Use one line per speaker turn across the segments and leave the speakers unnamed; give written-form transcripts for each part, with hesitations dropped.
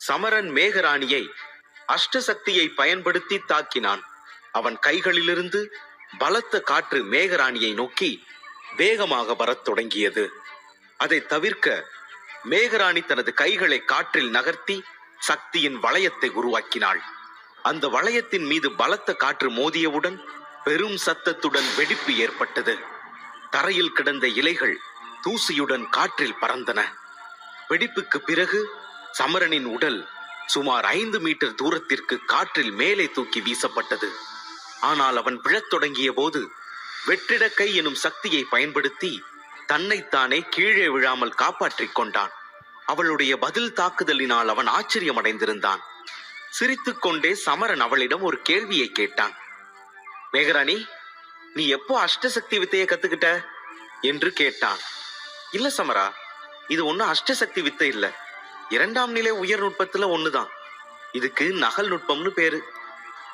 சமரன் மேகராணியை அஷ்டசக்தியை பயன்படுத்தி தாக்கினான். அவன் கைகளிலிருந்து பலத்த காற்று மேகராணியை நோக்கி வேகமாக வரத் தொடங்கியது. அதை தவிர்க்க மேகராணி தனது கைகளை காற்றில் நகர்த்தி சக்தியின் வளையத்தை உருவாக்கினாள். அந்த வளையத்தின் மீது பலத்த காற்று மோதியவுடன் பெரும் சத்தத்துடன் வெடிப்பு ஏற்பட்டது. தரையில் கிடந்த இலைகள் தூசியுடன் காற்றில் பறந்தன. வெடிப்புக்கு பிறகு சமரனின் உடல் சுமார் 5 மீட்டர் தூரத்திற்கு காற்றில் மேலே தூக்கி வீசப்பட்டது. ஆனால் அவன் விழத் தொடங்கிய போது வெற்றிடக்கை எனும் சக்தியை பயன்படுத்தி தன்னைத்தானே கீழே விழாமல் காப்பாற்றிக் கொண்டான். அவளுடைய பதில் தாக்குதலினால் அவன் ஆச்சரியமடைந்திருந்தான். சிரித்துக்கொண்டே சமரன் அவளிடம் ஒரு கேள்வியை கேட்டான். மேகராணி, நீ எப்போ அஷ்டசக்தி வித்தையை கத்துக்கிட்ட என்று கேட்டான். இல்ல சமரா, இது ஒன்னும் அஷ்டசக்தி வித்தை இல்ல, 2ஆம் நிலை உயர் நுட்பத்துல ஒண்ணுதான். இதுக்கு நகல் நுட்பம்னு பேரு.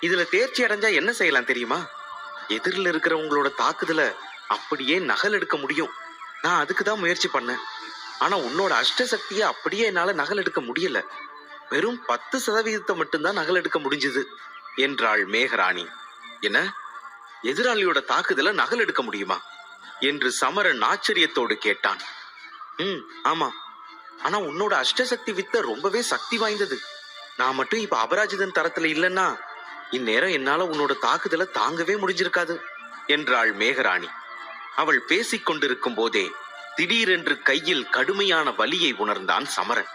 இதுல தேர்ச்சி அடைஞ்சா என்ன செய்யலாம் தெரியுமா? எதிரில் இருக்கிறவங்களோட தாக்குதல அப்படியே நகல் எடுக்க முடியும். நான் அதுக்குதான் முயற்சி பண்ணேன். ஆனா உன்னோட அஷ்டசக்தியை அப்படியே என்னால நகல் எடுக்க முடியல. வெறும் 10% மட்டும்தான் நகல் எடுக்க முடிஞ்சது என்றாள் மேகராணி. என்ன, எதிராளியோட தாக்குதல நகல் எடுக்க முடியுமா என்று சமரன் ஆச்சரியத்தோடு கேட்டான். ஆமா, ஆனா உன்னோட அஷ்டசக்தி வித்தை ரொம்பவே சக்தி வாய்ந்தது. நான் மட்டும் இப்ப அபராஜிதன் தரத்துல இல்லைன்னா இந்நேரம் என்னால உன்னோட தாக்குதலை தாங்கவே முடிஞ்சிருக்காது என்றாள் மேகராணி. அவள் பேசிக் கொண்டிருக்கும் போதே திடீரென்று கையில் கடுமையான வலியை உணர்ந்தான் சமரன்.